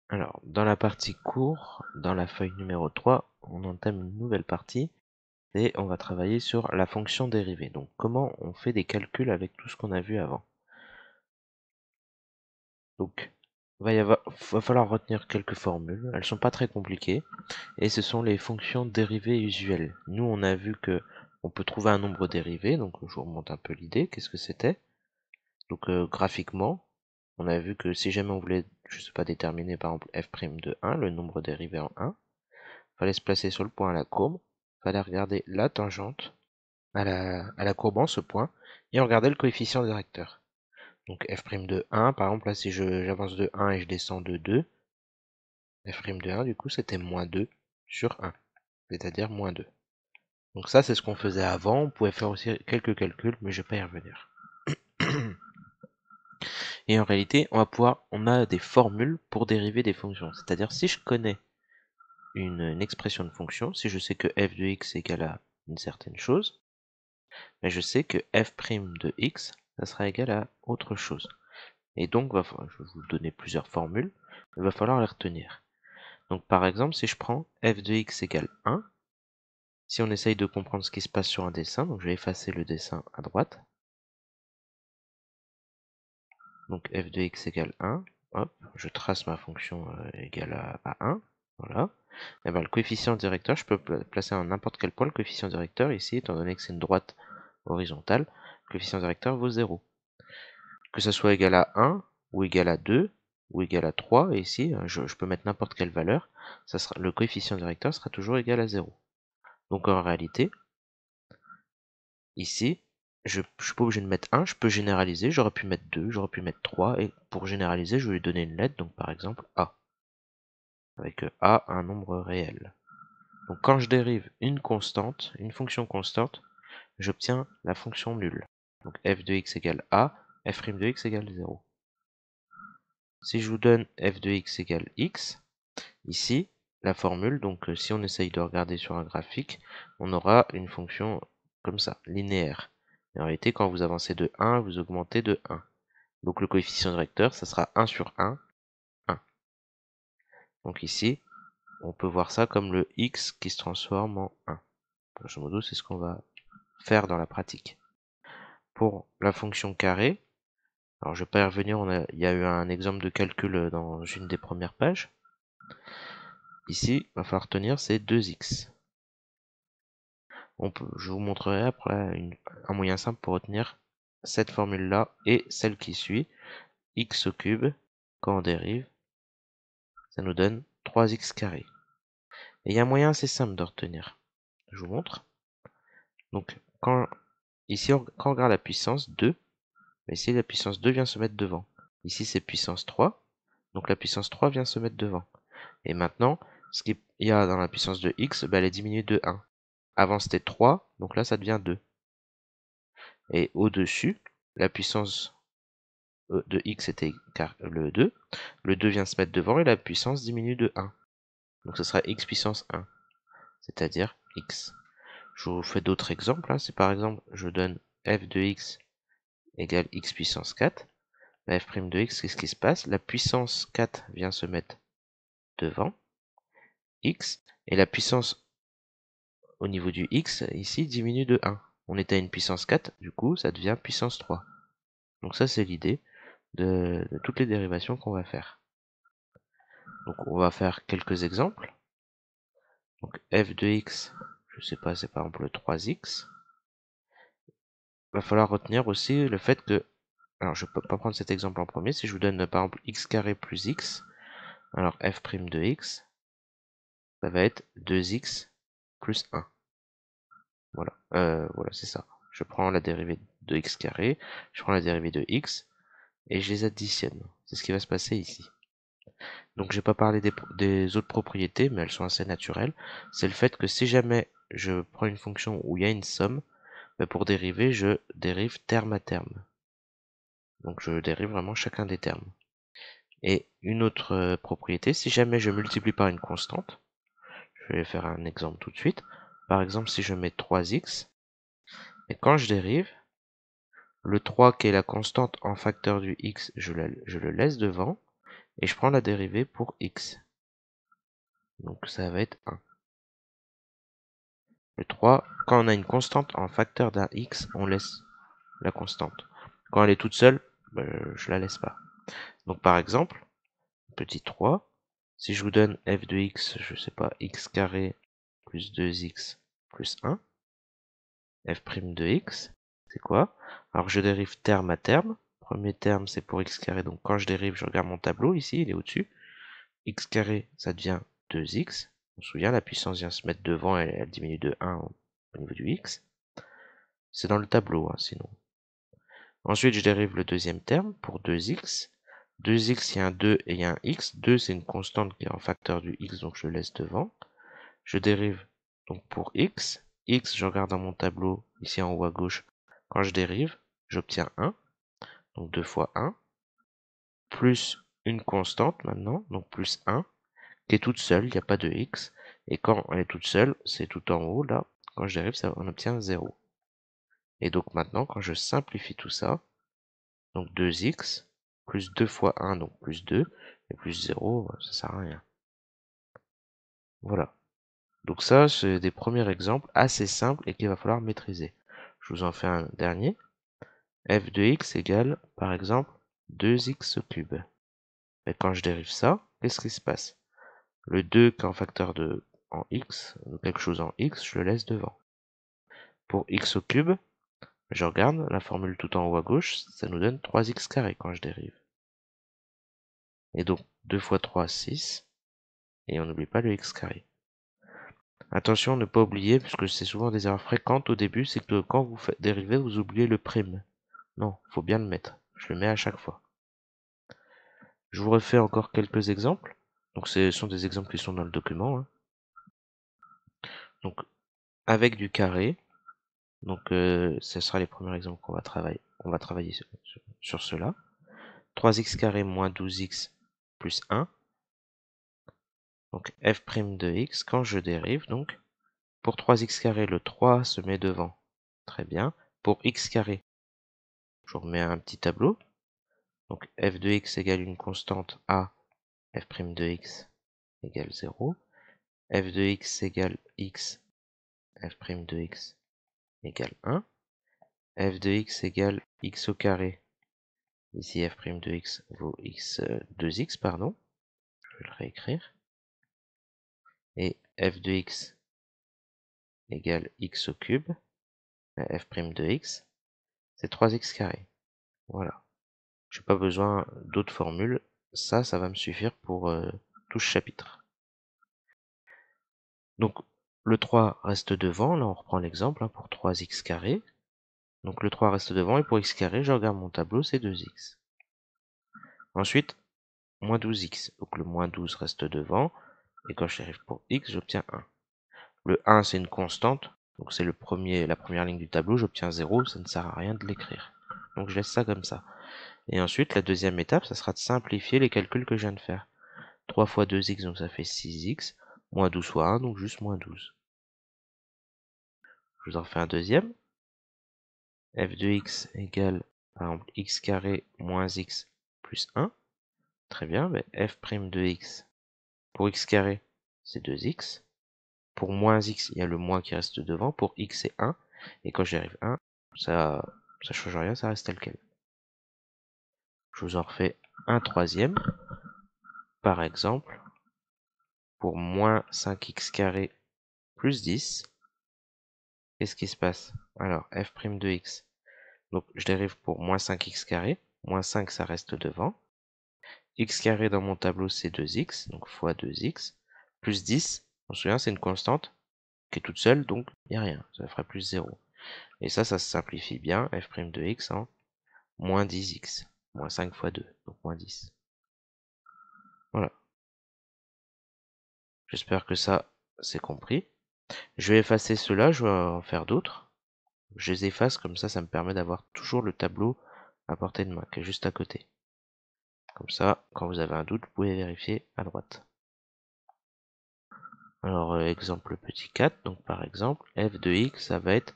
Alors, dans la partie cours, dans la feuille numéro 3, on entame une nouvelle partie et on va travailler sur la fonction dérivée. Donc, comment on fait des calculs avec tout ce qu'on a vu avant. Donc, va falloir retenir quelques formules. Elles sont pas très compliquées et ce sont les fonctions dérivées usuelles. Nous, on a vu que on peut trouver un nombre dérivé. Donc, je vous remonte un peu l'idée. Qu'est-ce que c'était? Donc, graphiquement, on a vu que si jamais on voulait, je sais pas, déterminer par exemple f' de 1, le nombre dérivé en 1, fallait se placer sur le point à la courbe, fallait regarder la tangente à la courbe en ce point, et on regardait le coefficient directeur. Donc f' de 1, par exemple, là si j'avance de 1 et je descends de 2, f' de 1, du coup, c'était moins 2 sur 1, c'est-à-dire moins 2. Donc ça, c'est ce qu'on faisait avant. On pouvait faire aussi quelques calculs, mais je vais pas y revenir. Et en réalité, on a des formules pour dériver des fonctions. C'est-à-dire, si je connais une expression de fonction, si je sais que f de x égale à une certaine chose, mais je sais que f' de x, ça sera égal à autre chose. Et donc, je vais vous donner plusieurs formules, il va falloir les retenir. Donc par exemple, si je prends f de x égale 1, si on essaye de comprendre ce qui se passe sur un dessin, donc je vais effacer le dessin à droite. Donc f de x égale 1, hop, je trace ma fonction égale à 1, voilà. Et ben, le coefficient directeur, je peux placer à n'importe quel point le coefficient directeur ici, étant donné que c'est une droite horizontale, le coefficient directeur vaut 0. Que ça soit égal à 1, ou égal à 2, ou égal à 3, et ici, je peux mettre n'importe quelle valeur, le coefficient directeur sera toujours égal à 0. Donc en réalité, ici, je suis pas obligé de mettre 1, je peux généraliser, j'aurais pu mettre 2, j'aurais pu mettre 3, et pour généraliser, je vais lui donner une lettre, donc par exemple A, avec A un nombre réel. Donc quand je dérive une constante, une fonction constante, j'obtiens la fonction nulle. Donc f de x égale A, f' de x égale 0. Si je vous donne f de x égale x, ici, la formule, donc si on essaye de regarder sur un graphique, on aura une fonction comme ça, linéaire. Et en réalité, quand vous avancez de 1, vous augmentez de 1. Donc le coefficient directeur, ça sera 1 sur 1, 1. Donc ici, on peut voir ça comme le x qui se transforme en 1. Grosso modo, c'est ce qu'on va faire dans la pratique. Pour la fonction carré, alors je vais pas y revenir, il y a eu un exemple de calcul dans une des premières pages. Ici, il va falloir retenir c'est 2x. Je vous montrerai après un moyen simple pour retenir cette formule-là et celle qui suit, x au cube, quand on dérive, ça nous donne 3x carré. Et il y a un moyen assez simple de retenir. Je vous montre. Donc, ici, quand on regarde la puissance 2, ici la puissance 2 vient se mettre devant. Ici, c'est puissance 3, donc la puissance 3 vient se mettre devant. Et maintenant, ce qu'il y a dans la puissance de x, elle est diminuée de 1. Avant, c'était 3, donc là, ça devient 2. Et au-dessus, la puissance de x était le 2. Le 2 vient se mettre devant et la puissance diminue de 1. Donc ce sera x puissance 1, c'est-à-dire x. Je vous fais d'autres exemples. Si par exemple je donne f de x égale x puissance 4, f' de x, qu'est-ce qui se passe? La puissance 4 vient se mettre devant x, et la puissance au niveau du x, ici, diminue de 1. On était à une puissance 4, du coup, ça devient puissance 3. Donc ça, c'est l'idée de toutes les dérivations qu'on va faire. Donc on va faire quelques exemples. Donc f de x, je sais pas, c'est par exemple le 3x. Il va falloir retenir aussi le fait que, alors je peux pas prendre cet exemple en premier, si je vous donne par exemple x carré plus x, alors f' de x, ça va être 2x plus 1. Voilà, voilà, c'est ça. Je prends la dérivée de x carré, je prends la dérivée de x, et je les additionne. C'est ce qui va se passer ici. Donc j'ai pas parlé des autres propriétés, mais elles sont assez naturelles. C'est le fait que si jamais je prends une fonction où il y a une somme, pour dériver, je dérive terme à terme. Donc je dérive vraiment chacun des termes. Et une autre propriété, si jamais je multiplie par une constante, je vais faire un exemple tout de suite. Par exemple, si je mets 3x, et quand je dérive, le 3 qui est la constante en facteur du x, je le laisse devant, et je prends la dérivée pour x. Donc ça va être 1. Le 3, quand on a une constante en facteur d'un x, on laisse la constante. Quand elle est toute seule, je la laisse pas. Donc par exemple, petit 3, si je vous donne f de x, je sais pas, x carré plus 2x plus 1, f' de x, c'est quoi? Alors je dérive terme à terme. Premier terme, c'est pour x carré, donc quand je dérive, je regarde mon tableau ici, il est au-dessus. X carré, ça devient 2x. On se souvient, la puissance vient se mettre devant, elle diminue de 1 au niveau du x. C'est dans le tableau, hein, sinon. Ensuite, je dérive le deuxième terme pour 2x. 2x, il y a un 2 et il y a un x. 2, c'est une constante qui est en facteur du x, donc je le laisse devant. Je dérive donc pour x. X, je regarde dans mon tableau, ici en haut à gauche. Quand je dérive, j'obtiens 1. Donc 2 fois 1. Plus une constante maintenant, donc plus 1. Qui est toute seule, il n'y a pas de x. Et quand elle est toute seule, c'est tout en haut, là. Quand je dérive, ça, on obtient 0. Et donc maintenant, quand je simplifie tout ça, donc 2x, plus 2 fois 1, donc plus 2, et plus 0, ça sert à rien. Voilà. Donc ça, c'est des premiers exemples assez simples et qu'il va falloir maîtriser. Je vous en fais un dernier. F de x égale, par exemple, 2x au cube. Et quand je dérive ça, qu'est-ce qui se passe? Le 2 qui est en facteur de en x, quelque chose en x, je le laisse devant. Pour x au cube, je regarde la formule tout en haut à gauche, ça nous donne 3x carré quand je dérive. Et donc 2 fois 3, 6, et on n'oublie pas le x carré. Attention, ne pas oublier, puisque c'est souvent des erreurs fréquentes au début, c'est que quand vous faites dériver, vous oubliez le prime. Non, faut bien le mettre. Je le mets à chaque fois. Je vous refais encore quelques exemples. Donc ce sont des exemples qui sont dans le document, hein. Donc avec du carré, donc ce sera les premiers exemples qu'on va travailler. On va travailler sur cela. 3x carré moins 12x plus 1. Donc f' de x, quand je dérive, donc, pour 3x carré, le 3 se met devant. Très bien. Pour x carré, je remets un petit tableau. Donc f de x égale une constante a, f' de x égale 0. F de x égale x, f' de x égale 1. F de x égale x au carré. Ici f' de x vaut x 2x, pardon. Je vais le réécrire. Et f de x égale x au cube. F' de x, c'est 3x carré. Voilà. Je n'ai pas besoin d'autres formules. Ça va me suffire pour tout ce chapitre. Donc, le 3 reste devant. Là, on reprend l'exemple hein, pour 3x carré. Donc, le 3 reste devant. Et pour x carré, je regarde mon tableau, c'est 2x. Ensuite, moins 12x. Donc, le moins 12 reste devant. Et quand j'arrive pour x, j'obtiens 1. Le 1, c'est une constante. Donc, c'est la première ligne du tableau. J'obtiens 0. Ça ne sert à rien de l'écrire. Donc, je laisse ça comme ça. Et ensuite, la deuxième étape, ça sera de simplifier les calculs que je viens de faire. 3 fois 2x, donc ça fait 6x. Moins 12 fois 1, donc juste moins 12. Je vous en fais un deuxième. F de x égale, par exemple, x carré moins x plus 1. Très bien, f' de x, pour x carré, c'est 2x. Pour moins x, il y a le moins qui reste devant. Pour x, c'est 1. Et quand j'arrive 1, ça change rien, ça reste tel quel. Je vous en refais un troisième. Par exemple, pour moins 5x carré plus 10, qu'est-ce qui se passe? Alors, f' de x. Donc, je dérive pour moins 5x carré. Moins 5, ça reste devant. X carré dans mon tableau, c'est 2x, donc fois 2x. Plus 10, on se souvient, c'est une constante qui est toute seule, donc il n'y a rien. Ça ferait plus 0. Et ça se simplifie bien, f' de x en moins 10x. Moins 5 fois 2, donc moins 10. Voilà. J'espère que ça, c'est compris. Je vais effacer cela, je vais en faire d'autres. Je les efface, comme ça me permet d'avoir toujours le tableau à portée de main, qui est juste à côté. Comme ça, quand vous avez un doute, vous pouvez vérifier à droite. Alors, exemple petit 4, donc par exemple, f de x, ça va être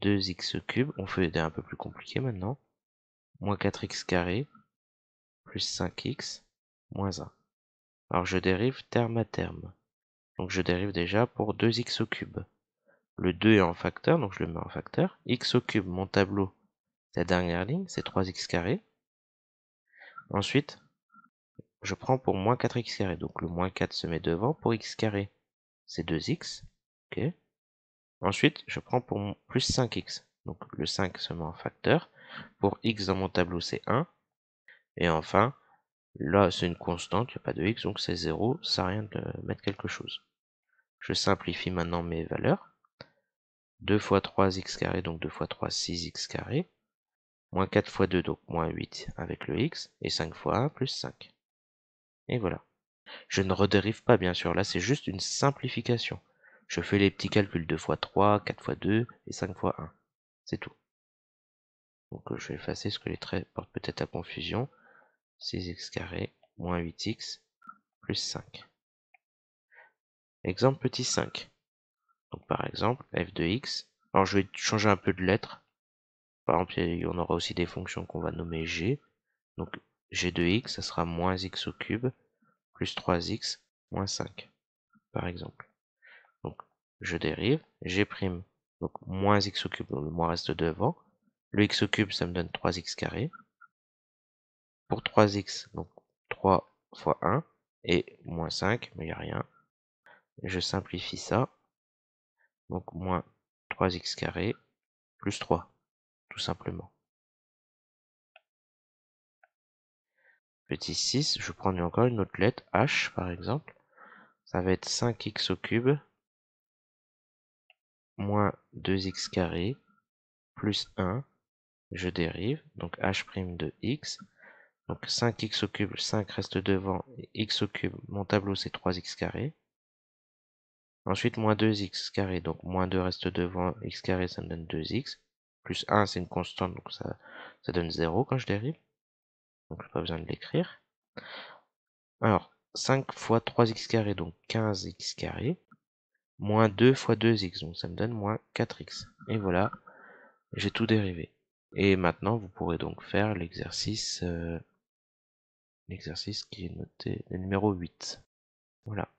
2x cube, on fait des un peu plus compliqué maintenant, moins 4x carré, plus 5x, moins 1. Alors je dérive terme à terme. Donc je dérive déjà pour 2x au cube. Le 2 est en facteur, donc je le mets en facteur. X au cube, mon tableau, la dernière ligne, c'est 3x carré. Ensuite, je prends pour moins 4x carré. Donc le moins 4 se met devant. Pour x carré, c'est 2x. Ok. Ensuite, je prends pour plus 5x. Donc le 5 se met en facteur. Pour x dans mon tableau, c'est 1. Et enfin, là, c'est une constante, il n'y a pas de x, donc c'est 0. Ça sert à rien de mettre quelque chose. Je simplifie maintenant mes valeurs. 2 fois 3x carré, donc 2 fois 3, 6x carré. Moins 4 fois 2, donc moins 8 avec le x. Et 5 fois 1, plus 5. Et voilà. Je ne redérive pas, bien sûr. Là, c'est juste une simplification. Je fais les petits calculs 2 fois 3, 4 fois 2 et 5 fois 1. C'est tout. Donc je vais effacer ce que les traits portent peut-être à confusion. 6x carré moins 8x plus 5. Exemple petit 5. Donc par exemple, f de x. Alors je vais changer un peu de lettres. Par exemple, on aura aussi des fonctions qu'on va nommer g. Donc g de x, ça sera moins x au cube plus 3x moins 5, par exemple. Donc je dérive, g', donc moins x au cube, donc le moins reste devant. Le x au cube, ça me donne 3x carré. Pour 3x, donc 3 fois 1, et moins 5, mais il n'y a rien. Je simplifie ça. Donc moins 3x carré plus 3, tout simplement. Petit 6, je prends encore une autre lettre, h par exemple. Ça va être 5x au cube moins 2x carré plus 1. Je dérive, donc h' de x. Donc 5x au cube, 5 reste devant, et x au cube, mon tableau c'est 3x carré. Ensuite moins 2x carré, donc moins 2 reste devant, x carré ça me donne 2x. Plus 1 c'est une constante, donc ça donne 0 quand je dérive. Donc j'ai pas besoin de l'écrire. Alors 5 fois 3x carré, donc 15x carré. Moins 2 fois 2x, donc ça me donne moins 4x. Et voilà, j'ai tout dérivé. Et maintenant vous pourrez donc faire l'exercice qui est noté, le numéro 8. Voilà.